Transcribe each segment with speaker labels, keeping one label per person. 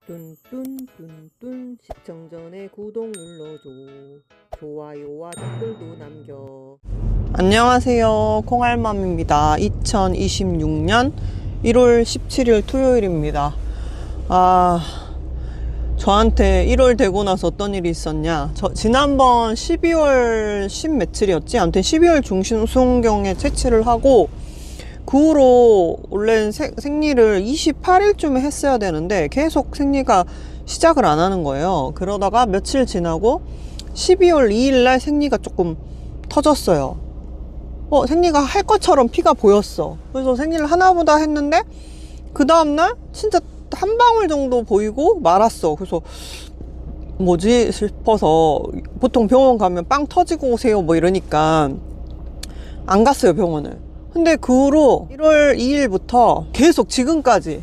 Speaker 1: 뚠뚠뚠뚠 시청 전에 구독 눌러줘. 좋아요와 댓글도 남겨. 안녕하세요, 콩알맘입니다. 2026년 1월 17일 토요일입니다. 저한테 1월 되고 나서 어떤 일이 있었냐, 지난번 12월 10 며칠이었지? 아무튼 12월 중순경에 채취를 하고, 그 후로 원래는 생리를 28일쯤에 했어야 되는데 계속 생리가 시작을 안 하는 거예요. 그러다가 며칠 지나고 12월 2일날 생리가 조금 터졌어요. 생리가 할 것처럼 피가 보였어. 그래서 생리를 하나보다 했는데 그 다음날 진짜 한 방울 정도 보이고 말았어. 그래서 뭐지 싶어서, 보통 병원 가면 빵 터지고 오세요 뭐 이러니까 안 갔어요, 병원을. 근데 그 후로 1월 2일부터 계속 지금까지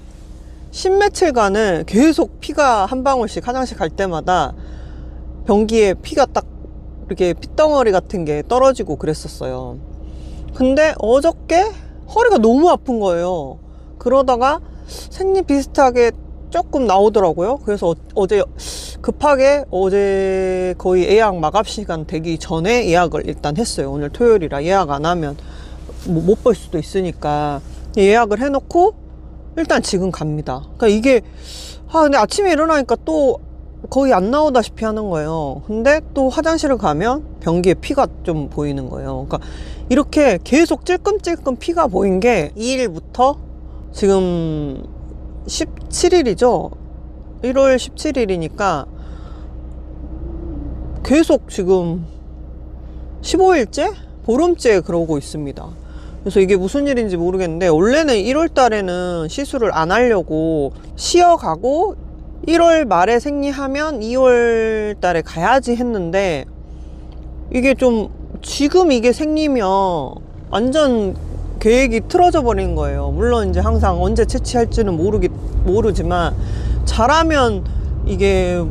Speaker 1: 10며칠간을 계속 피가 한 방울씩 화장실 갈 때마다 변기에 피가 딱 이렇게 핏덩어리 같은 게 떨어지고 그랬었어요. 근데 어저께 허리가 너무 아픈 거예요. 그러다가 생리 비슷하게 조금 나오더라고요. 그래서 어제 급하게, 어제 거의 예약 마감 시간 되기 전에 예약을 일단 했어요. 오늘 토요일이라 예약 안 하면 못 볼 수도 있으니까 예약을 해놓고 일단 지금 갑니다. 그러니까 이게 근데 아침에 일어나니까 또 거의 안 나오다시피 하는 거예요. 근데 또 화장실을 가면 변기에 피가 좀 보이는 거예요. 그러니까 이렇게 계속 찔끔찔끔 피가 보인 게 2일부터 지금 17일이죠 1월 17일이니까 계속 지금 15일째? 보름째 그러고 있습니다. 그래서 이게 무슨 일인지 모르겠는데, 원래는 1월 달에는 시술을 안 하려고 쉬어가고 1월 말에 생리하면 2월 달에 가야지 했는데, 이게 좀 지금 이게 생리면 완전 계획이 틀어져 버린 거예요. 물론 이제 항상 언제 채취할지는 모르지만 잘하면 이게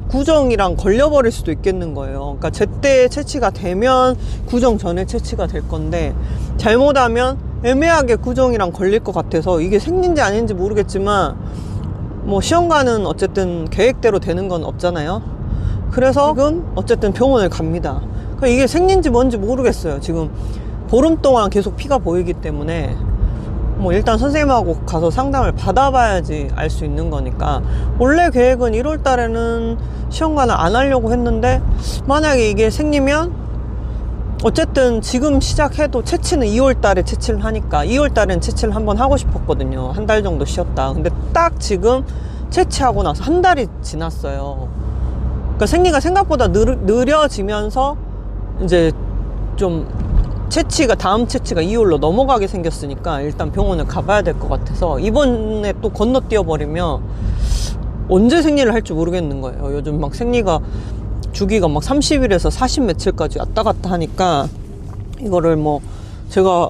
Speaker 1: 구정이랑 걸려버릴 수도 있겠는 거예요. 그러니까 제때 채취가 되면 구정 전에 채취가 될 건데, 잘못하면 애매하게 구정이랑 걸릴 것 같아서, 이게 생린지 아닌지 모르겠지만 뭐 시험관은 어쨌든 계획대로 되는 건 없잖아요. 그래서 지금 어쨌든 병원을 갑니다. 그러니까 이게 생린지 뭔지 모르겠어요. 지금 보름 동안 계속 피가 보이기 때문에 뭐 일단 선생님하고 가서 상담을 받아봐야지 알 수 있는 거니까. 원래 계획은 1월 달에는 시험관을 안 하려고 했는데, 만약에 이게 생기면 어쨌든 지금 시작해도 채취는 2월 달에 채취를 하니까 2월 달엔 채취를 한번 하고 싶었거든요. 한 달 정도 쉬었다. 근데 딱 지금 채취하고 나서 한 달이 지났어요. 그러니까 생리가 생각보다 느려지면서 이제 좀 다음 채취가 2월로 넘어가게 생겼으니까 일단 병원을 가봐야 될 것 같아서, 이번에 또 건너뛰어 버리면 언제 생리를 할지 모르겠는 거예요. 요즘 막 생리가 주기가 막 30일에서 40 며칠까지 왔다 갔다 하니까 이거를 뭐 제가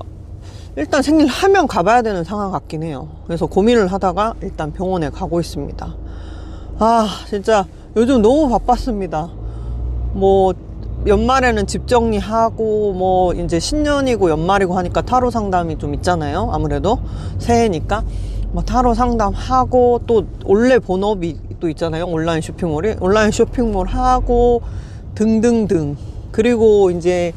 Speaker 1: 일단 생리를 하면 가봐야 되는 상황 같긴 해요. 그래서 고민을 하다가 일단 병원에 가고 있습니다. 진짜 요즘 너무 바빴습니다. 뭐 연말에는 집 정리하고, 뭐 이제 신년이고 연말이고 하니까 타로 상담이 좀 있잖아요. 아무래도 새해니까 뭐 타로 상담하고, 또 원래 본업이 또 있잖아요. 온라인 쇼핑몰 하고 등등등. 그리고 이제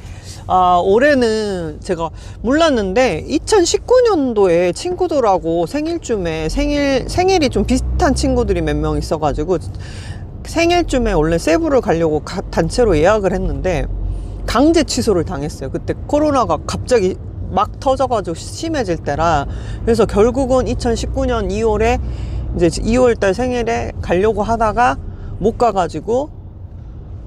Speaker 1: 올해는 제가 몰랐는데 2019년도에 친구들하고 생일이 좀 비슷한 친구들이 몇 명 있어가지고 생일쯤에 원래 세부를 가려고 단체로 예약을 했는데 강제 취소를 당했어요. 그때 코로나가 갑자기 막 터져가지고 심해질 때라. 그래서 결국은 2019년 2월에 이제 2월달 생일에 가려고 하다가 못 가가지고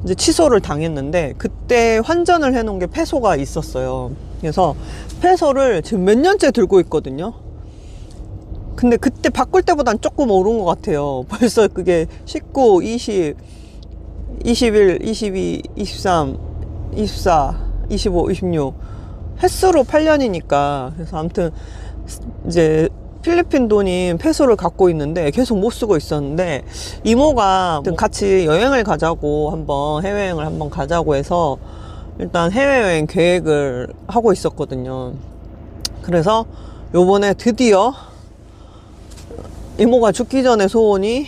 Speaker 1: 이제 취소를 당했는데, 그때 환전을 해놓은 게 페소가 있었어요. 그래서 페소를 지금 몇 년째 들고 있거든요. 근데 그때 바꿀 때보단 조금 오른 것 같아요. 벌써 그게 19, 20, 21, 22, 23, 24, 25, 26 횟수로 8년이니까. 그래서 아무튼 이제 필리핀 돈인 페소를 갖고 있는데 계속 못 쓰고 있었는데, 이모가 같이 여행을 가자고, 해외여행을 한번 가자고 해서 일단 해외여행 계획을 하고 있었거든요. 그래서 요번에 드디어 이모가 죽기 전에 소원이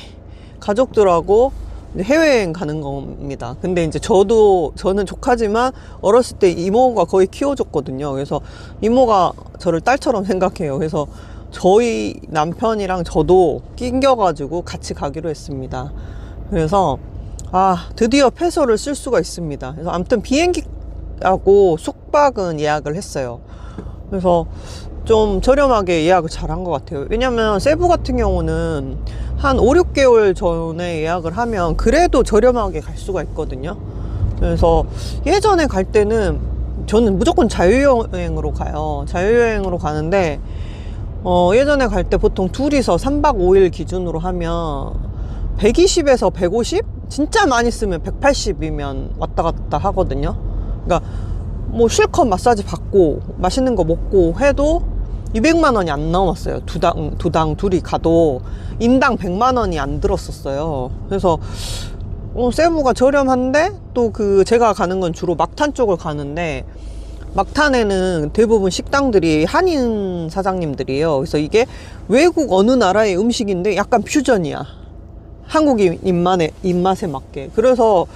Speaker 1: 가족들하고 이제 해외여행 가는 겁니다. 근데 이제 저는 조카지만 어렸을 때 이모가 거의 키워줬거든요. 그래서 이모가 저를 딸처럼 생각해요. 그래서 저희 남편이랑 저도 낑겨가지고 같이 가기로 했습니다. 그래서 드디어 패소를 쓸 수가 있습니다. 그래서 아무튼 비행기하고 숙박은 예약을 했어요. 그래서 좀 저렴하게 예약을 잘한 것 같아요. 왜냐면 세부 같은 경우는 한 5, 6개월 전에 예약을 하면 그래도 저렴하게 갈 수가 있거든요. 그래서 예전에 갈 때는 저는 무조건 자유여행으로 가요. 자유여행으로 가는데 예전에 갈 때 보통 둘이서 3박 5일 기준으로 하면 120에서 150? 진짜 많이 쓰면 180이면 왔다 갔다 하거든요. 그러니까 뭐 실컷 마사지 받고 맛있는 거 먹고 해도 200만 원이 안 넘었어요. 두당 둘이 가도 인당 100만 원이 안 들었었어요. 그래서 세부가 저렴한데 또 제가 가는 건 주로 막탄 쪽을 가는데 막탄에는 대부분 식당들이 한인 사장님들이에요. 그래서 이게 외국 어느 나라의 음식인데 약간 퓨전이야. 한국인 입맛에 맞게. 그래서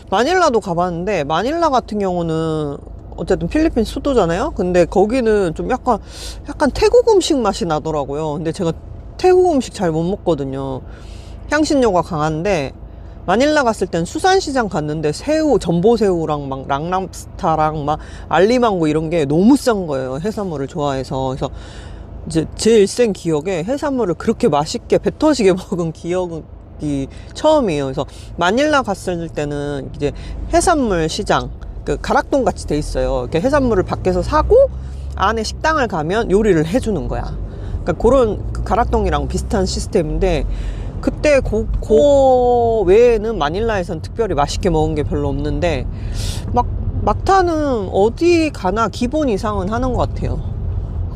Speaker 1: 마닐라도 가봤는데 마닐라 같은 경우는 어쨌든 필리핀 수도잖아요. 근데 거기는 좀 약간 태국 음식 맛이 나더라고요. 근데 제가 태국 음식 잘 못 먹거든요. 향신료가 강한데 마닐라 갔을 땐 수산시장 갔는데 새우, 전보새우랑 막 랑람스타랑 막 알리망고 이런 게 너무 싼 거예요. 해산물을 좋아해서. 그래서 이제 제 일생 기억에 해산물을 그렇게 맛있게 배 터지게 먹은 기억이 처음이에요. 그래서 마닐라 갔을 때는 이제 해산물 시장, 가락동 같이 돼 있어요. 이렇게 해산물을 밖에서 사고 안에 식당을 가면 요리를 해주는 거야. 그러니까 그런 가락동이랑 비슷한 시스템인데 그때 그거 외에는 마닐라에선 특별히 맛있게 먹은 게 별로 없는데 막타는 어디 가나 기본 이상은 하는 것 같아요.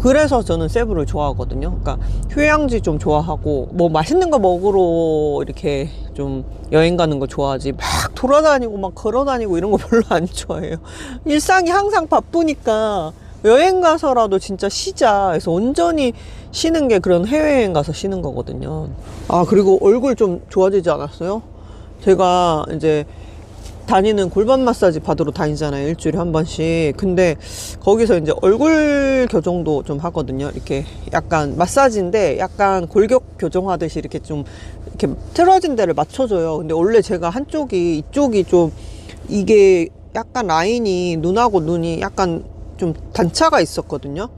Speaker 1: 그래서 저는 세부를 좋아하거든요. 그러니까 휴양지 좀 좋아하고 뭐 맛있는 거 먹으러 이렇게 좀 여행 가는 거 좋아하지 막 돌아다니고 막 걸어다니고 이런 거 별로 안 좋아해요. 일상이 항상 바쁘니까 여행 가서라도 진짜 쉬자 해서 온전히 쉬는 게 그런 해외여행 가서 쉬는 거거든요. 그리고 얼굴 좀 좋아지지 않았어요? 제가 이제 다니는 골반 마사지 받으러 다니잖아요. 일주일에 한 번씩. 근데 거기서 이제 얼굴 교정도 좀 하거든요. 이렇게 약간 마사지인데 약간 골격 교정하듯이 이렇게 좀 이렇게 틀어진 데를 맞춰줘요. 근데 원래 제가 이쪽이 좀 이게 약간 라인이 눈하고 눈이 약간 좀 단차가 있었거든요.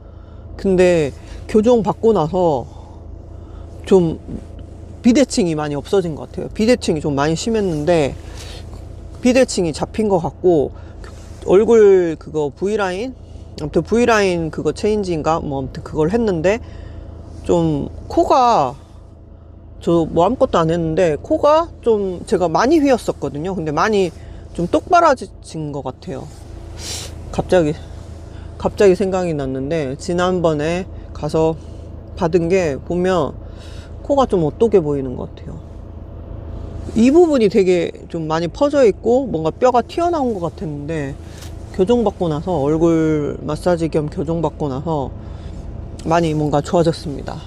Speaker 1: 근데 교정 받고 나서 좀 비대칭이 많이 없어진 것 같아요. 비대칭이 좀 많이 심했는데 비대칭이 잡힌 것 같고 얼굴 그거 V라인 아무튼 V라인 그거 체인지인가 뭐 아무튼 그걸 했는데 좀 코가 저 뭐 아무것도 안 했는데 코가 좀 제가 많이 휘었었거든요. 근데 많이 좀 똑바라진 것 같아요. 갑자기 생각이 났는데 지난번에 가서 받은 게 보면 코가 좀 어떻게 보이는 것 같아요. 이 부분이 되게 좀 많이 퍼져 있고 뭔가 뼈가 튀어나온 것 같았는데 교정받고 나서 얼굴 마사지 겸 교정받고 나서 많이 뭔가 좋아졌습니다.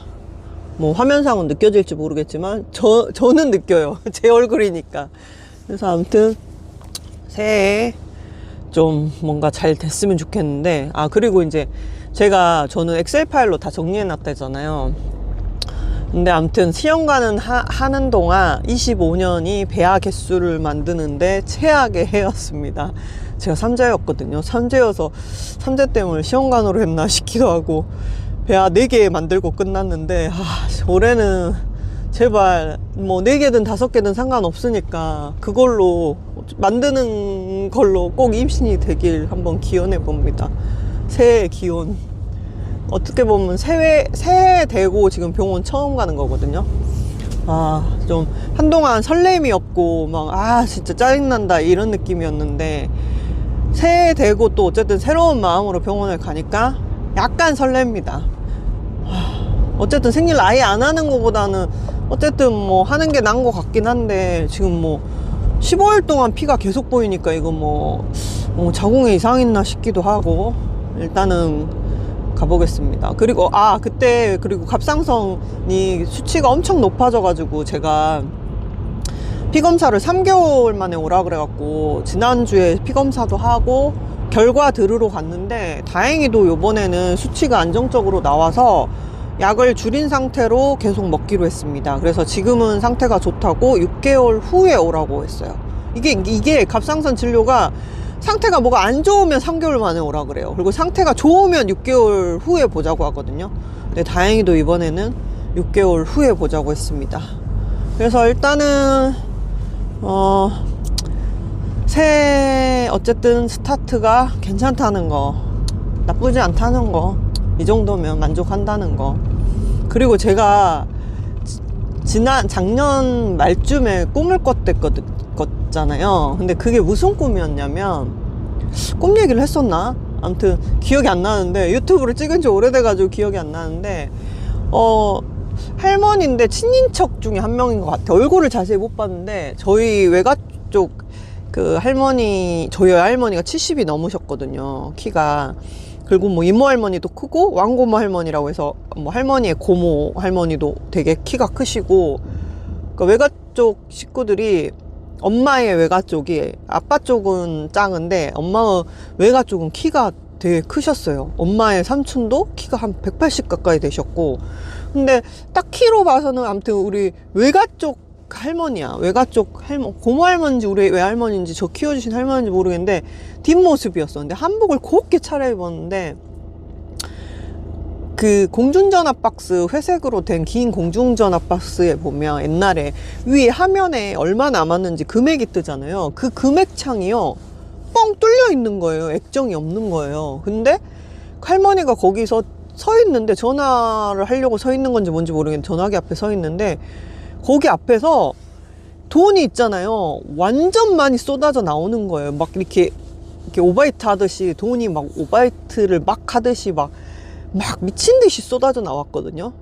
Speaker 1: 뭐 화면상은 느껴질지 모르겠지만 저는 느껴요. 제 얼굴이니까. 그래서 아무튼 새해에 좀 뭔가 잘 됐으면 좋겠는데 그리고 이제 저는 엑셀 파일로 다 정리해 놨다잖아요. 근데 아무튼 시험관은 하는 동안 25년이 배아 개수를 만드는데 최악의 해였습니다. 제가 삼재였거든요. 삼재여서 삼재 때문에 시험관으로 했나 싶기도 하고 배아 4개 만들고 끝났는데 올해는 제발 뭐 4개든 5개든 상관없으니까 그걸로 만드는 걸로 꼭 임신이 되길 한번 기원해 봅니다. 새해 기원. 어떻게 보면 새해 되고 지금 병원 처음 가는 거거든요. 좀 한동안 설렘이 없고 막 진짜 짜증난다 이런 느낌이었는데 새해 되고 또 어쨌든 새로운 마음으로 병원을 가니까 약간 설렙니다. 어쨌든 생일 아예 안 하는 것보다는 어쨌든 뭐 하는 게 나은 것 같긴 한데 지금 뭐 15일 동안 피가 계속 보이니까 이거 뭐 자궁에 이상 있나 싶기도 하고 일단은 가보겠습니다. 그리고 그때 그리고 갑상선이 수치가 엄청 높아져 가지고 제가 피검사를 3개월 만에 오라 그래갖고 지난주에 피검사도 하고 결과 들으러 갔는데 다행히도 요번에는 수치가 안정적으로 나와서 약을 줄인 상태로 계속 먹기로 했습니다. 그래서 지금은 상태가 좋다고 6개월 후에 오라고 했어요. 이게 갑상선 진료가 상태가 뭐가 안 좋으면 3개월 만에 오라 그래요. 그리고 상태가 좋으면 6개월 후에 보자고 하거든요. 근데 다행히도 이번에는 6개월 후에 보자고 했습니다. 그래서 일단은 새 어쨌든 스타트가 괜찮다는 거, 나쁘지 않다는 거, 이 정도면 만족한다는 거. 그리고 제가 작년 말쯤에 꿈을 꿨잖아요. 근데 그게 무슨 꿈이었냐면, 꿈 얘기를 했었나? 아무튼 기억이 안 나는데, 유튜브를 찍은 지 오래돼가지고 기억이 안 나는데, 할머니인데 친인척 중에 한 명인 것 같아요. 얼굴을 자세히 못 봤는데, 저희 외가 쪽 저희 할머니가 70이 넘으셨거든요, 키가. 그리고 뭐 이모 할머니도 크고 왕고모 할머니라고 해서 뭐 할머니의 고모 할머니도 되게 키가 크시고, 그러니까 외가 쪽 식구들이, 엄마의 외가 쪽이, 아빠 쪽은 작은데 엄마 외가 쪽은 키가 되게 크셨어요. 엄마의 삼촌도 키가 한 180 가까이 되셨고, 근데 딱 키로 봐서는 아무튼 우리 외가 쪽 할머니야. 외가 쪽 고모 할머니인지 우리 외할머니인지 저 키워주신 할머니인지 모르겠는데 뒷모습이었어. 근데 한복을 곱게 차려입었는데, 그 공중전화 박스, 회색으로 된 긴 공중전화 박스에 보면 옛날에 위에 화면에 얼마 남았는지 금액이 뜨잖아요. 그 금액창이요, 뻥 뚫려 있는 거예요. 액정이 없는 거예요. 근데 할머니가 거기서 서 있는데, 전화를 하려고 서 있는 건지 뭔지 모르겠는데 전화기 앞에 서 있는데, 거기 앞에서 돈이 있잖아요, 완전 많이 쏟아져 나오는 거예요. 막 이렇게 오바이트 하듯이, 돈이 막 오바이트를 막 하듯이 막 미친 듯이 쏟아져 나왔거든요.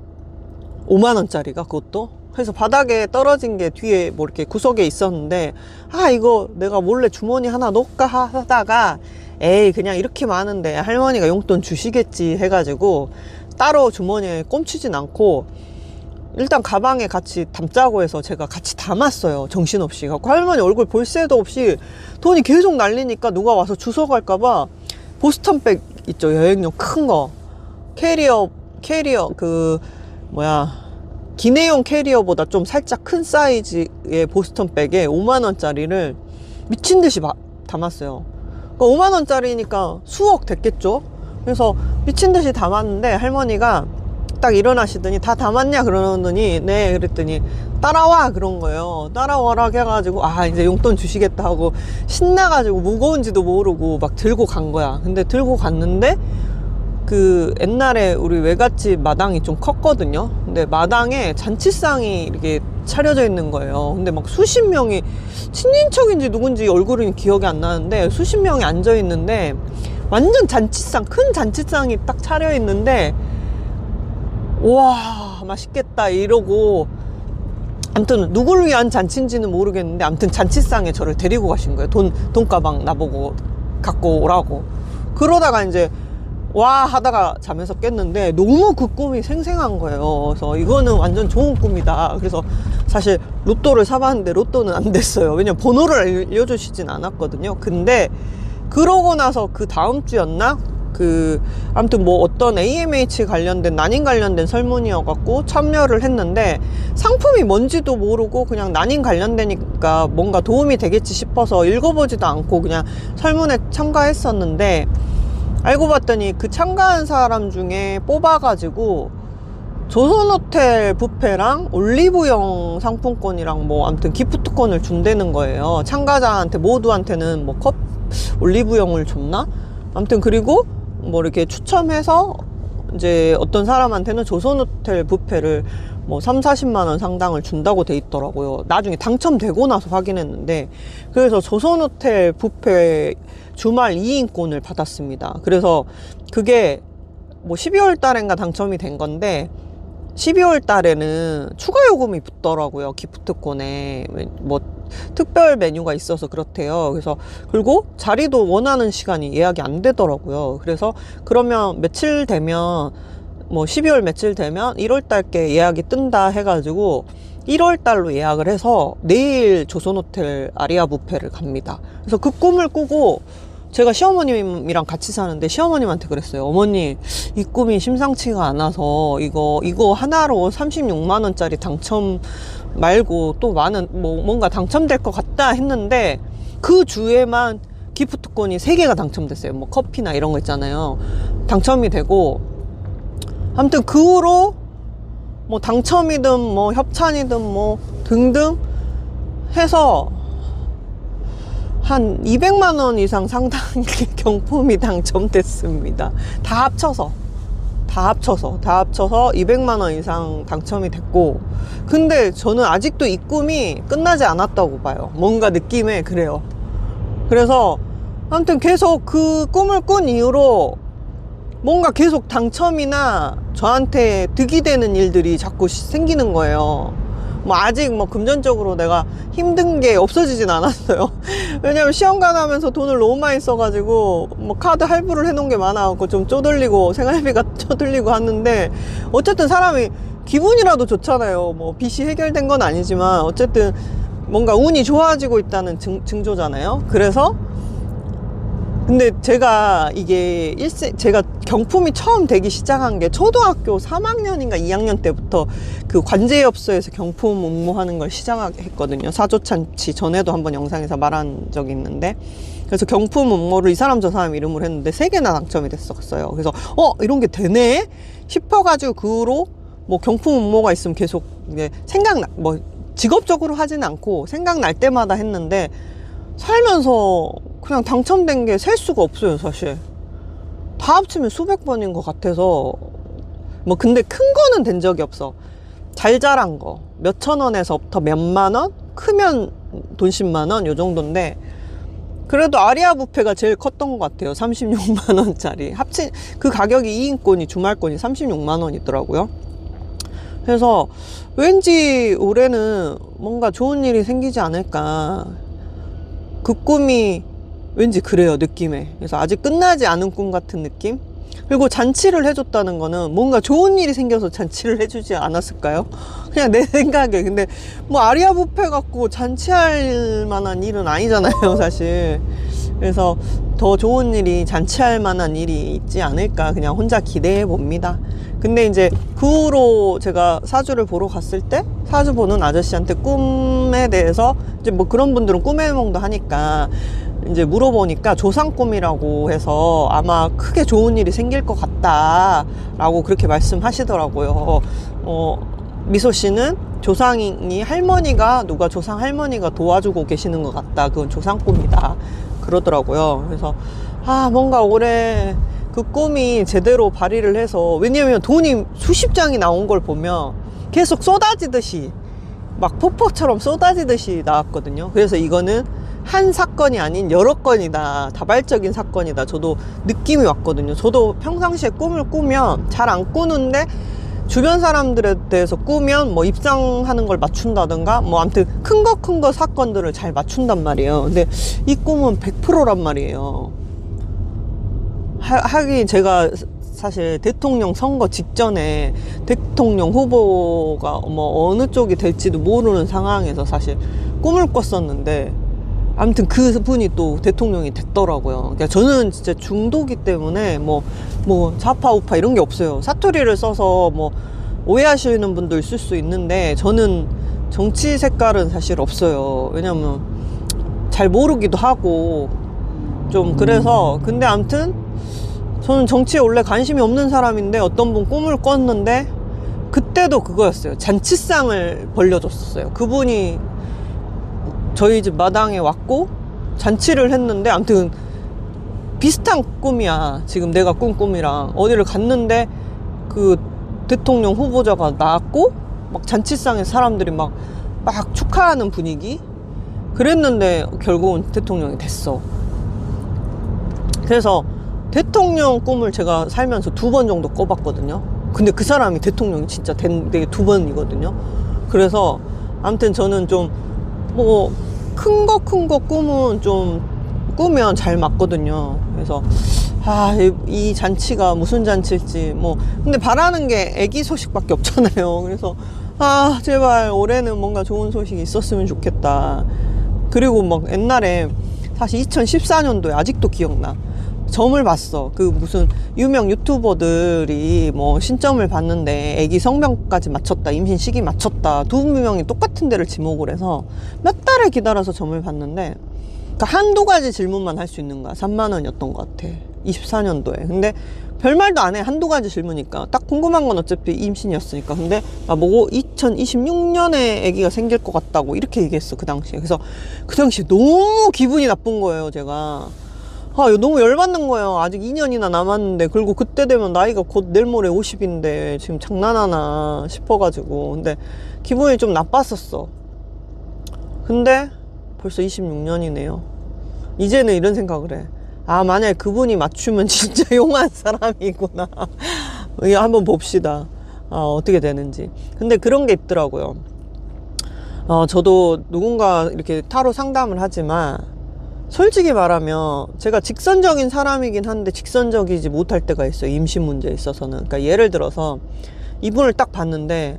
Speaker 1: 5만원짜리가 그것도. 그래서 바닥에 떨어진 게 뒤에 뭐 이렇게 구석에 있었는데, 이거 내가 몰래 주머니 하나 넣을까 하다가, 에이 그냥 이렇게 많은데 할머니가 용돈 주시겠지 해가지고 따로 주머니에 꼼치진 않고 일단 가방에 같이 담자고 해서 제가 같이 담았어요. 정신없이 갖고, 할머니 얼굴 볼 새도 없이 돈이 계속 날리니까 누가 와서 주워갈까봐 보스턴백 있죠, 여행용 큰 거, 캐리어 기내용 캐리어보다 좀 살짝 큰 사이즈의 보스턴백에 5만원짜리를 미친듯이 담았어요. 그러니까 5만원짜리니까 수억 됐겠죠. 그래서 미친듯이 담았는데 할머니가 딱 일어나시더니 다 담았냐 그러더니, 네 그랬더니 따라와 그런 거예요. 따라와라 해가지고, 이제 용돈 주시겠다 하고 신나가지고 무거운지도 모르고 막 들고 간 거야. 근데 들고 갔는데, 그 옛날에 우리 외갓집 마당이 좀 컸거든요. 근데 마당에 잔치상이 이렇게 차려져 있는 거예요. 근데 막 수십 명이, 친인척인지 누군지 얼굴은 기억이 안 나는데 수십 명이 앉아 있는데, 완전 잔치상, 큰 잔치상이 딱 차려 있는데, 와 맛있겠다 이러고, 아무튼 누구를 위한 잔치인지는 모르겠는데 아무튼 잔치상에 저를 데리고 가신 거예요. 돈가방 나보고 갖고 오라고. 그러다가 이제 와 하다가 잠에서 깼는데 너무 그 꿈이 생생한 거예요. 그래서 이거는 완전 좋은 꿈이다. 그래서 사실 로또를 사봤는데 로또는 안 됐어요. 왜냐면 번호를 알려주시진 않았거든요. 근데 그러고 나서 그 다음 주였나? 아무튼 뭐 어떤 AMH 관련된, 난임 관련된 설문이어갖고 참여를 했는데, 상품이 뭔지도 모르고 그냥 난임 관련되니까 뭔가 도움이 되겠지 싶어서 읽어보지도 않고 그냥 설문에 참가했었는데, 알고 봤더니 그 참가한 사람 중에 뽑아가지고 조선호텔 뷔페랑 올리브영 상품권이랑 뭐 아무튼 기프트콘을 준다는 거예요. 참가자한테 모두한테는 뭐 올리브영을 줬나? 아무튼 그리고 뭐 이렇게 추첨해서 이제 어떤 사람한테는 조선호텔 뷔페를 뭐 30-40만원 상당을 준다고 돼 있더라고요. 나중에 당첨되고 나서 확인했는데, 그래서 조선호텔 뷔페 주말 2인권을 받았습니다. 그래서 그게 뭐 12월 달인가 당첨이 된 건데, 12월 달에는 추가 요금이 붙더라고요. 기프트콘에 뭐 특별 메뉴가 있어서 그렇대요. 그래서 그리고 자리도 원하는 시간이 예약이 안 되더라고요. 그래서 그러면 며칠 되면, 뭐 12월 며칠 되면 1월 달께 예약이 뜬다 해가지고 1월 달로 예약을 해서 내일 조선호텔 아리아 뷔페를 갑니다. 그래서 그 꿈을 꾸고 제가 시어머님이랑 같이 사는데 시어머님한테 그랬어요. 어머니, 이 꿈이 심상치가 않아서 이거 하나로 36만 원짜리 당첨 말고 또 많은 뭔가 당첨될 것 같다 했는데 그 주에만 기프트콘이 3개가 당첨됐어요. 뭐 커피나 이런 거 있잖아요. 당첨이 되고 아무튼 그 후로 뭐 당첨이든 뭐 협찬이든 뭐 등등 해서 한 200만 원 이상 상당의 경품이 당첨됐습니다. 다 합쳐서 200만 원 이상 당첨이 됐고, 근데 저는 아직도 이 꿈이 끝나지 않았다고 봐요. 뭔가 느낌에 그래요. 그래서 아무튼 계속 그 꿈을 꾼 이후로 뭔가 계속 당첨이나 저한테 득이 되는 일들이 자꾸 생기는 거예요. 뭐 아직 뭐 금전적으로 내가 힘든 게 없어지진 않았어요. 왜냐면 시험관 하면서 돈을 너무 많이 써가지고 뭐 카드 할부를 해놓은 게 많아갖고 좀 쪼들리고 생활비가 쪼들리고 하는데, 어쨌든 사람이 기분이라도 좋잖아요. 뭐 빚이 해결된 건 아니지만 어쨌든 뭔가 운이 좋아지고 있다는 증조잖아요. 그래서 근데 제가 제가 경품이 처음 되기 시작한 게 초등학교 3학년인가 2학년 때부터 그 관제엽소에서 경품 응모하는 걸 시작했거든요. 사조찬치 전에도 한번 영상에서 말한 적이 있는데, 그래서 경품 응모를 이 사람 저 사람 이름으로 했는데 3개나 당첨이 됐었어요. 그래서 이런 게 되네 싶어가지고 그 후로 뭐 경품 응모가 있으면 계속 이제 뭐 직업적으로 하진 않고 생각날 때마다 했는데, 살면서 그냥 당첨된 게 셀 수가 없어요. 사실 다 합치면 수백 번인 것 같아서. 뭐 근데 큰 거는 된 적이 없어. 잘 자란 거 몇천 원에서부터 몇만 원, 크면 돈 10만 원 요 정도인데, 그래도 아리아 뷔페가 제일 컸던 것 같아요. 36만 원짜리 합친 그 가격이 2인권이 주말권이 36만 원이더라고요. 그래서 왠지 올해는 뭔가 좋은 일이 생기지 않을까, 그 꿈이 왠지 그래요, 느낌에. 그래서 아직 끝나지 않은 꿈 같은 느낌. 그리고 잔치를 해줬다는 거는 뭔가 좋은 일이 생겨서 잔치를 해주지 않았을까요? 그냥 내 생각에. 근데 뭐 아리아 뷔페 갖고 잔치할 만한 일은 아니잖아요, 사실. 그래서 더 좋은 일이, 잔치할 만한 일이 있지 않을까 그냥 혼자 기대해 봅니다. 근데 이제 그 후로 제가 사주를 보러 갔을 때 사주 보는 아저씨한테 꿈에 대해서 이제 뭐 그런 분들은 꿈의 해몽도 하니까 이제 물어보니까 조상 꿈이라고 해서 아마 크게 좋은 일이 생길 것 같다 라고 그렇게 말씀하시더라고요. 미소 씨는 조상이 할머니가, 누가 조상 할머니가 도와주고 계시는 것 같다, 그건 조상 꿈이다 그러더라고요. 그래서 뭔가 올해 그 꿈이 제대로 발휘를 해서, 왜냐면 돈이 수십 장이 나온 걸 보면 계속 쏟아지듯이 막 폭포처럼 쏟아지듯이 나왔거든요. 그래서 이거는 한 사건이 아닌 여러 건이다, 다발적인 사건이다, 저도 느낌이 왔거든요. 저도 평상시에 꿈을 꾸면 잘 안 꾸는데 주변 사람들에 대해서 꾸면 뭐 입상하는 걸 맞춘다든가 뭐 아무튼 큰 거 사건들을 잘 맞춘단 말이에요. 근데 이 꿈은 100%란 말이에요. 하긴 제가 사실 대통령 선거 직전에 대통령 후보가 뭐 어느 쪽이 될지도 모르는 상황에서 사실 꿈을 꿨었는데, 아무튼 그 분이 또 대통령이 됐더라고요. 그러니까 저는 진짜 중도기 때문에 뭐 좌파 우파 이런 게 없어요. 사투리를 써서 뭐 오해하시는 분도 있을 수 있는데 저는 정치 색깔은 사실 없어요. 왜냐면 잘 모르기도 하고 좀 그래서. 근데 아무튼 저는 정치에 원래 관심이 없는 사람인데 어떤 분 꿈을 꿨는데 그때도 그거였어요. 잔치상을 벌려줬었어요. 그분이 저희 집 마당에 왔고 잔치를 했는데, 아무튼 비슷한 꿈이야. 지금 내가 꾼 꿈이랑. 어디를 갔는데 그 대통령 후보자가 나왔고 막 잔치상에 사람들이 막 축하하는 분위기 그랬는데 결국은 대통령이 됐어. 그래서 대통령 꿈을 제가 살면서 2번 정도 꿔봤거든요. 근데 그 사람이 대통령이 진짜 된 게 2번이거든요. 그래서 아무튼 저는 좀 뭐 큰 거 꿈은 좀 꾸면 잘 맞거든요. 그래서 이 잔치가 무슨 잔치일지 뭐 근데 바라는 게 애기 소식밖에 없잖아요. 그래서 아, 제발 올해는 뭔가 좋은 소식이 있었으면 좋겠다. 그리고 막 옛날에 사실 2014년도에 아직도 기억나. 점을 봤어. 그 무슨 유명 유튜버들이 뭐 신점을 봤는데 애기 성명까지 맞췄다, 임신 시기 맞췄다, 두 명이 똑같은 데를 지목을 해서 몇 달을 기다려서 점을 봤는데, 그러니까 한두 가지 질문만 할 수 있는 거야. 3만 원이었던 것 같아, 24년도에. 근데 별말도 안 해. 한두 가지 질문이니까. 딱 궁금한 건 어차피 임신이었으니까. 근데 나보고 2026년에 아기가 생길 것 같다고 이렇게 얘기했어, 그 당시에. 그래서 그 당시에 너무 기분이 나쁜 거예요, 제가. 아, 이거 너무 열받는 거예요. 아직 2년이나 남았는데. 그리고 그때 되면 나이가 곧 내일 모레 50인데 지금 장난하나 싶어가지고. 근데 기분이 좀 나빴었어. 근데 벌써 26년이네요. 이제는 이런 생각을 해. 아, 만약에 그분이 맞추면 진짜 용한 사람이구나. 이거 한번 봅시다. 어떻게 되는지. 근데 그런 게 있더라고요. 저도 누군가 이렇게 타로 상담을 하지만, 솔직히 말하면 제가 직선적인 사람이긴 한데 직선적이지 못할 때가 있어요. 임신 문제에 있어서는. 그러니까 예를 들어서 이분을 딱 봤는데,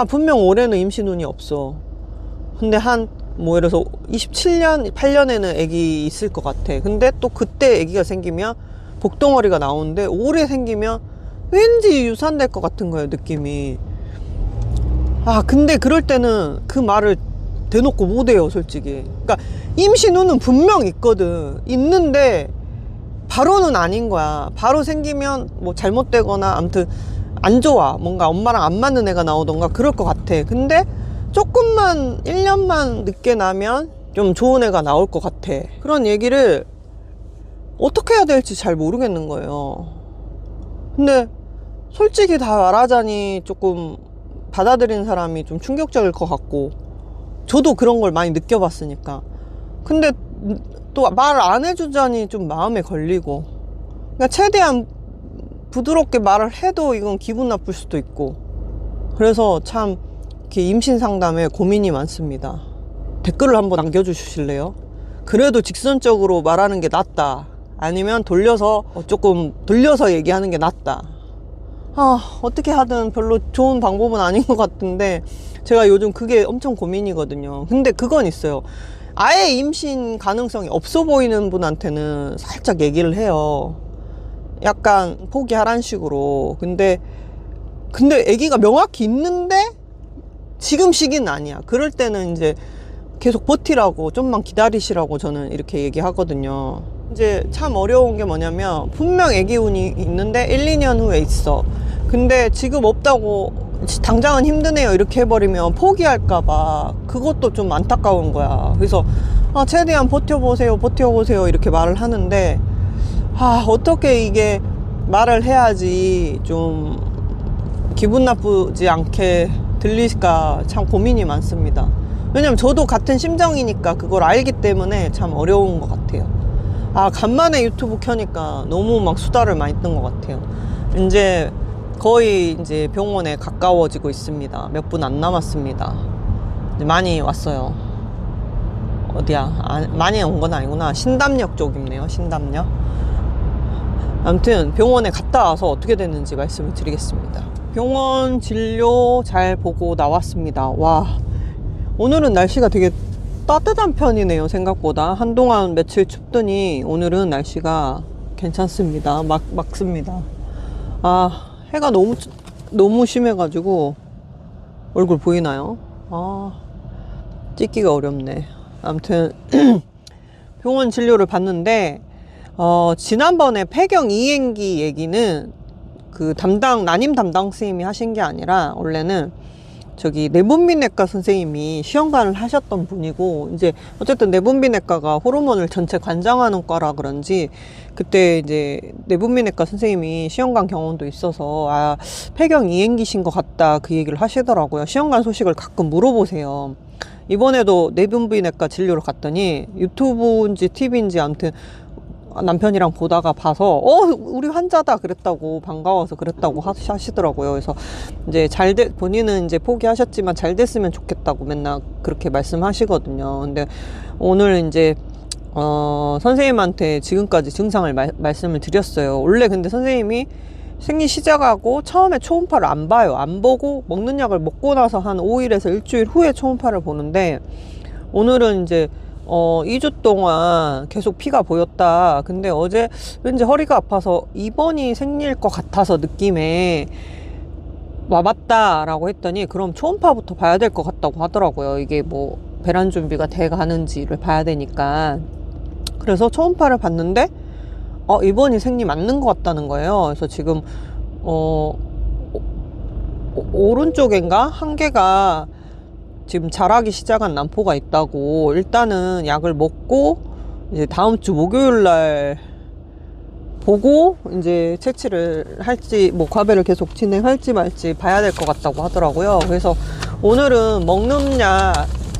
Speaker 1: 분명 올해는 임신 운이 없어. 근데 뭐 예를 들어서 27년, 8년에는 아기 있을 것 같아. 근데 또 그때 아기가 생기면 복덩어리가 나오는데 올해 생기면 왠지 유산될 것 같은 거예요, 느낌이. 근데 그럴 때는 그 말을 대놓고 못해요, 솔직히. 그러니까 임신 운은 분명 있거든. 있는데 바로는 아닌 거야. 바로 생기면 뭐 잘못되거나 아무튼 안 좋아. 뭔가 엄마랑 안 맞는 애가 나오던가 그럴 것 같아. 근데 조금만 1년만 늦게 나면 좀 좋은 애가 나올 것 같아. 그런 얘기를 어떻게 해야 될지 잘 모르겠는 거예요. 근데 솔직히 다 말하자니 조금 받아들이는 사람이 좀 충격적일 것 같고, 저도 그런 걸 많이 느껴봤으니까. 근데 또 말 안 해주자니 좀 마음에 걸리고. 그러니까 최대한 부드럽게 말을 해도 이건 기분 나쁠 수도 있고. 그래서 참 이렇게 임신 상담에 고민이 많습니다. 댓글을 한번 남겨주실래요? 그래도 직선적으로 말하는 게 낫다, 아니면 조금 돌려서 얘기하는 게 낫다. 어떻게 하든 별로 좋은 방법은 아닌 것 같은데 제가 요즘 그게 엄청 고민이거든요. 근데 그건 있어요. 아예 임신 가능성이 없어 보이는 분한테는 살짝 얘기를 해요. 약간 포기하란 식으로. 근데 아기가 명확히 있는데 지금 시기는 아니야. 그럴 때는 이제 계속 버티라고, 좀만 기다리시라고 저는 이렇게 얘기하거든요. 이제 참 어려운 게 뭐냐면, 분명 아기 운이 있는데 1, 2년 후에 있어. 근데 지금 없다고 당장은 힘드네요 이렇게 해버리면 포기할까봐 그것도 좀 안타까운 거야. 그래서 최대한 버텨보세요 이렇게 말을 하는데, 어떻게 이게 말을 해야지 좀 기분 나쁘지 않게 들릴까 참 고민이 많습니다. 왜냐면 저도 같은 심정이니까 그걸 알기 때문에 참 어려운 것 같아요. 간만에 유튜브 켜니까 너무 막 수다를 많이 뜬 것 같아요. 이제 거의 이제 병원에 가까워지고 있습니다. 몇 분 안 남았습니다. 이제 많이 왔어요. 어디야? 많이 온 건 아니구나. 신담역 쪽이네요. 신담역. 아무튼 병원에 갔다 와서 어떻게 됐는지 말씀을 드리겠습니다. 병원 진료 잘 보고 나왔습니다. 와, 오늘은 날씨가 되게 따뜻한 편이네요. 생각보다 한동안 며칠 춥더니 오늘은 날씨가 괜찮습니다. 막습니다. 해가 너무 심해가지고 얼굴 보이나요? 찍기가 어렵네. 아무튼 병원 진료를 받는데, 지난번에 폐경 이행기 얘기는 그 난임 담당 선생님이 하신 게 아니라 원래는 내분비내과 선생님이 시험관을 하셨던 분이고, 이제 어쨌든 내분비내과가 호르몬을 전체 관장하는 과라 그런지 그때 이제 내분비내과 선생님이 시험관 경험도 있어서 폐경 이행기신 것 같다 그 얘기를 하시더라고요. 시험관 소식을 가끔 물어보세요. 이번에도 내분비내과 진료를 갔더니 유튜브인지 TV인지 아무튼 남편이랑 보다가 봐서 우리 환자다 그랬다고, 반가워서 그랬다고 하시더라고요. 그래서 이제 본인은 이제 포기하셨지만 잘 됐으면 좋겠다고 맨날 그렇게 말씀하시거든요. 근데 오늘 이제 선생님한테 지금까지 증상을 말씀을 드렸어요. 원래 근데 선생님이 생리 시작하고 처음에 초음파를 안 봐요. 안 보고 먹는 약을 먹고 나서 한 5일에서 일주일 후에 초음파를 보는데, 오늘은 이제 2주 동안 계속 피가 보였다. 근데 어제 왠지 허리가 아파서 입원이 생길 것 같아서 느낌에 와봤다 라고 했더니, 그럼 초음파부터 봐야 될 것 같다고 하더라고요. 이게 뭐 배란 준비가 돼 가는지를 봐야 되니까. 그래서 초음파를 봤는데 입원이 생리 맞는 것 같다는 거예요. 그래서 지금 오른쪽인가 한 개가 지금 자라기 시작한 난포가 있다고, 일단은 약을 먹고 이제 다음 주 목요일 날 보고 이제 채취를 할지, 뭐 과배를 계속 진행할지 말지 봐야 될 것 같다고 하더라고요. 그래서 오늘은 먹는 약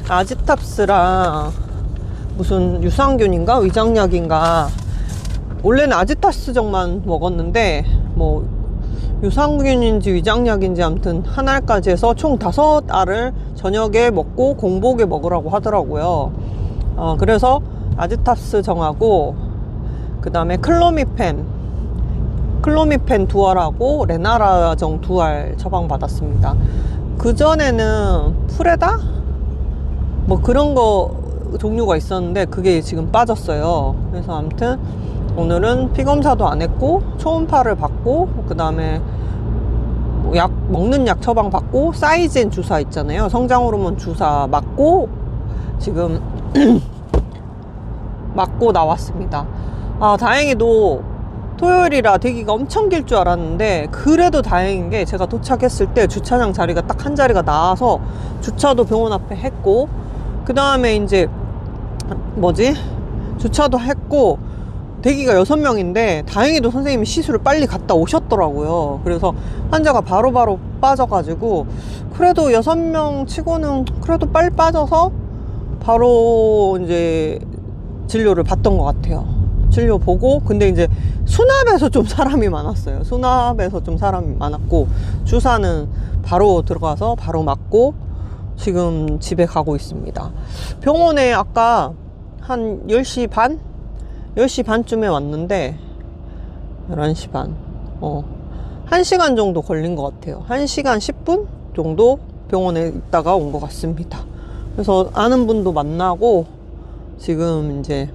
Speaker 1: 아지탑스랑 무슨 유산균인가 위장약인가, 원래는 아지타스정만 먹었는데 뭐 유산균인지 위장약인지 아무튼 한 알까지 해서 총 5알을 저녁에 먹고 공복에 먹으라고 하더라고요. 그래서 아지타스 정하고, 그 다음에 클로미펜 2알하고 레나라정 2알 처방받았습니다. 그전에는 프레다? 뭐 그런 거 종류가 있었는데 그게 지금 빠졌어요. 그래서 아무튼 오늘은 피검사도 안 했고 초음파를 받고, 그 다음에 약 먹는 약 처방 받고 사이젠 주사 있잖아요, 성장 호르몬 주사 맞고 지금 맞고 나왔습니다. 다행히도 토요일이라 대기가 엄청 길 줄 알았는데, 그래도 다행인 게 제가 도착했을 때 주차장 자리가 딱 한 자리가 나와서 주차도 병원 앞에 했고, 그 다음에 이제 주차도 했고, 대기가 6명인데 다행히도 선생님이 시술을 빨리 갔다 오셨더라고요. 그래서 환자가 바로바로 빠져가지고, 그래도 6명 치고는 그래도 빨리 빠져서 바로 이제 진료를 받던 것 같아요. 진료 보고, 근데 이제 수납에서 좀 사람이 많았어요. 수납에서 좀 사람이 많았고, 주사는 바로 들어가서 바로 맞고 지금 집에 가고 있습니다. 병원에 아까 한 10시 반쯤에 왔는데 11시 반 1시간 정도 걸린 것 같아요. 1시간 10분 정도 병원에 있다가 온 것 같습니다. 그래서 아는 분도 만나고 지금 이제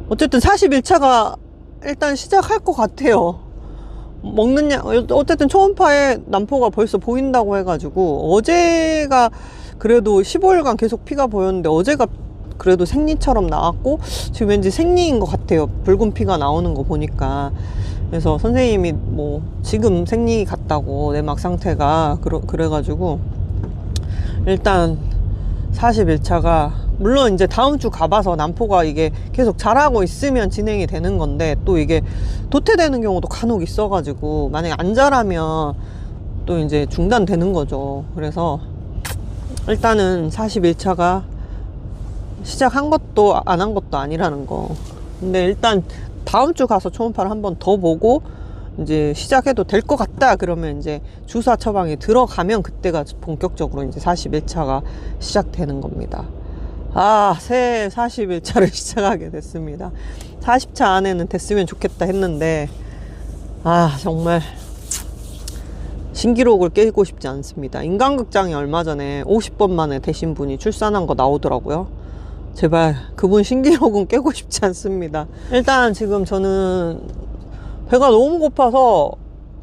Speaker 1: 어쨌든 41차가 일단 시작할 것 같아요. 먹는 약, 어쨌든 초음파에 난포가 벌써 보인다고 해가지고, 어제가 그래도 15일간 계속 피가 보였는데 어제가 그래도 생리처럼 나왔고, 지금 왠지 생리인 것 같아요. 붉은 피가 나오는 거 보니까. 그래서 선생님이 뭐 지금 생리 같다고, 내막 상태가 그래가지고 일단 41차가, 물론 이제 다음 주 가봐서 난포가 이게 계속 자라고 있으면 진행이 되는 건데, 또 이게 도태되는 경우도 간혹 있어가지고 만약에 안 자라면 또 이제 중단되는 거죠. 그래서 일단은 41차가 시작한 것도 안 한 것도 아니라는 거. 근데 일단 다음 주 가서 초음파를 한 번 더 보고 이제 시작해도 될 것 같다 그러면 이제 주사 처방이 들어가면 그때가 본격적으로 이제 41차가 시작되는 겁니다. 새해 41차를 시작하게 됐습니다. 40차 안에는 됐으면 좋겠다 했는데, 정말 신기록을 깨고 싶지 않습니다. 인간극장에 얼마 전에 50번 만에 되신 분이 출산한 거 나오더라고요. 제발 그분 신기록은 깨고 싶지 않습니다. 일단 지금 저는 배가 너무 고파서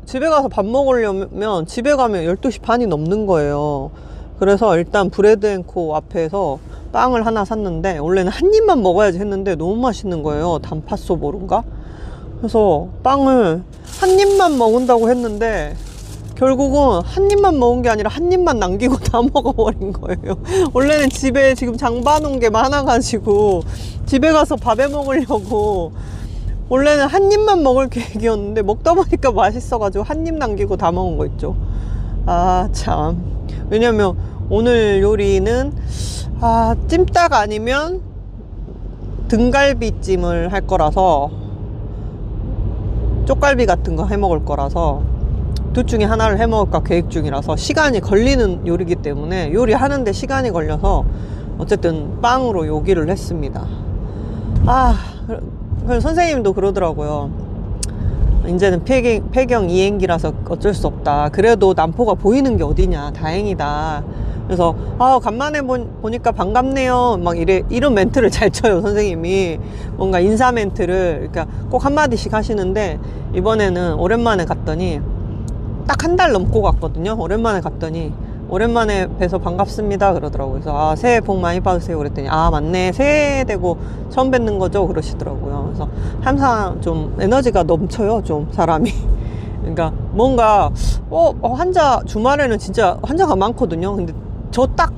Speaker 1: 집에 가서 밥 먹으려면 집에 가면 12시 반이 넘는 거예요. 그래서 일단 브레드앤코 앞에서 빵을 하나 샀는데, 원래는 한 입만 먹어야지 했는데 너무 맛있는 거예요. 단팥소보루인가? 그래서 빵을 한 입만 먹는다고 했는데 결국은 한 입만 먹은 게 아니라 한 입만 남기고 다 먹어버린 거예요. 원래는 집에 지금 장 봐놓은 게 많아가지고 집에 가서 밥해 먹으려고 원래는 한 입만 먹을 계획이었는데, 먹다 보니까 맛있어가지고 한 입 남기고 다 먹은 거 있죠. 참. 왜냐면 오늘 요리는 찜닭 아니면 등갈비찜을 할 거라서, 쪽갈비 같은 거 해 먹을 거라서 둘 중에 하나를 해 먹을까 계획 중이라서, 시간이 걸리는 요리이기 때문에 요리하는데 시간이 걸려서 어쨌든 빵으로 요기를 했습니다. 그래서 선생님도 그러더라고요. 이제는 폐경 이행기라서 어쩔 수 없다. 그래도 남포가 보이는 게 어디냐. 다행이다. 그래서 간만에 보니까 반갑네요. 막 이런 멘트를 잘 쳐요, 선생님이. 뭔가 인사 멘트를 그러니까 꼭 한마디씩 하시는데, 이번에는 오랜만에 갔더니 딱 한 달 넘고 갔거든요. 오랜만에 갔더니 오랜만에 뵈서 반갑습니다 그러더라고요. 그래서 새해 복 많이 받으세요 그랬더니 맞네, 새해 되고 처음 뵙는 거죠 그러시더라고요. 그래서 항상 좀 에너지가 넘쳐요, 좀 사람이. 그러니까 뭔가 주말에는 진짜 환자가 많거든요. 근데 저 딱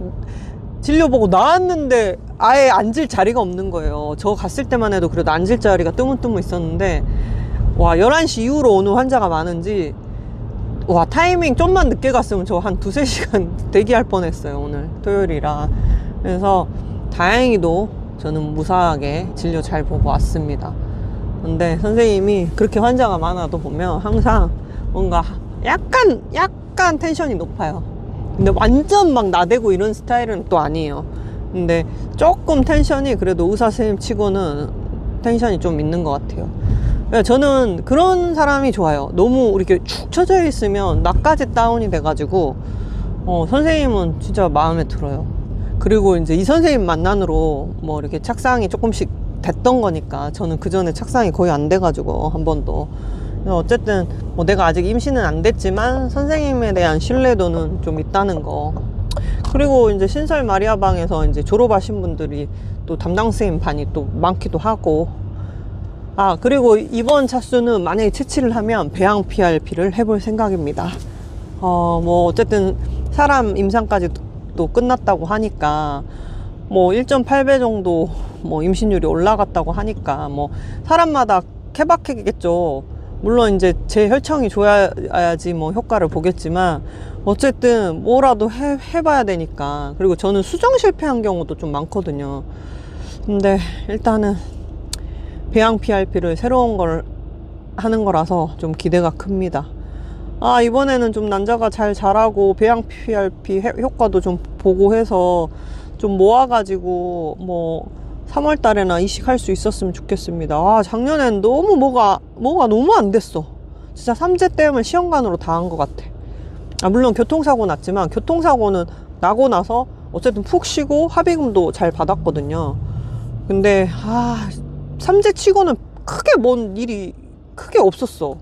Speaker 1: 진료보고 나왔는데 아예 앉을 자리가 없는 거예요. 저 갔을 때만 해도 그래도 앉을 자리가 뜨문뜨문 있었는데, 11시 이후로 오는 환자가 많은지, 타이밍 좀만 늦게 갔으면 저 한 2-3시간 대기할 뻔했어요, 오늘 토요일이라. 그래서 다행히도 저는 무사하게 진료 잘 보고 왔습니다. 근데 선생님이 그렇게 환자가 많아도 보면 항상 뭔가 약간 텐션이 높아요. 근데 완전 막 나대고 이런 스타일은 또 아니에요. 근데 조금 텐션이 그래도 의사 선생님 치고는 텐션이 좀 있는 것 같아요. 저는 그런 사람이 좋아요. 너무 이렇게 축 처져 있으면 나까지 다운이 돼가지고, 선생님은 진짜 마음에 들어요. 그리고 이제 이 선생님 만난으로 뭐 이렇게 착상이 조금씩 됐던 거니까, 저는 그 전에 착상이 거의 안 돼가지고, 한 번도. 어쨌든 뭐 내가 아직 임신은 안 됐지만 선생님에 대한 신뢰도는 좀 있다는 거. 그리고 이제 신설 마리아방에서 이제 졸업하신 분들이 또 담당 선생님 반이 또 많기도 하고, 그리고 이번 차수는 만약에 채취를 하면 배양 PRP를 해볼 생각입니다. 뭐 어쨌든 사람 임상까지 또 끝났다고 하니까 뭐 1.8배 정도 뭐 임신율이 올라갔다고 하니까 뭐 사람마다 케바케겠죠. 물론 이제 제 혈청이 좋아야지 뭐 효과를 보겠지만, 어쨌든 뭐라도 해봐야 되니까. 그리고 저는 수정 실패한 경우도 좀 많거든요. 근데 일단은 배양 PRP를 새로운 걸 하는 거라서 좀 기대가 큽니다. 이번에는 좀 난자가 잘 자라고 배양 PRP 효과도 좀 보고 해서 좀 모아가지고 뭐 3월 달에나 이식할 수 있었으면 좋겠습니다. 작년엔 너무 뭐가 너무 안 됐어. 진짜 삼재댐을 시험관으로 다 한 것 같아. 물론 교통사고 났지만, 교통사고는 나고 나서 어쨌든 푹 쉬고 합의금도 잘 받았거든요. 근데 삼재 치고는 크게 뭔 일이 크게 없었어.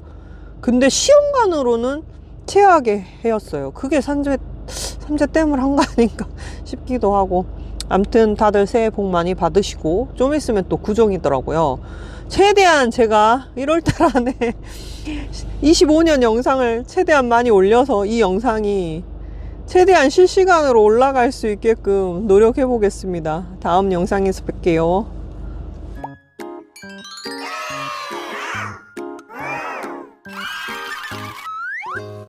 Speaker 1: 근데 시험관으로는 최악의 해였어요. 그게 삼재댐을 한 거 아닌가 싶기도 하고. 아무튼 다들 새해 복 많이 받으시고, 좀 있으면 또 구정이더라고요. 최대한 제가 1월달 안에 25년 영상을 최대한 많이 올려서 이 영상이 최대한 실시간으로 올라갈 수 있게끔 노력해 보겠습니다. 다음 영상에서 뵐게요.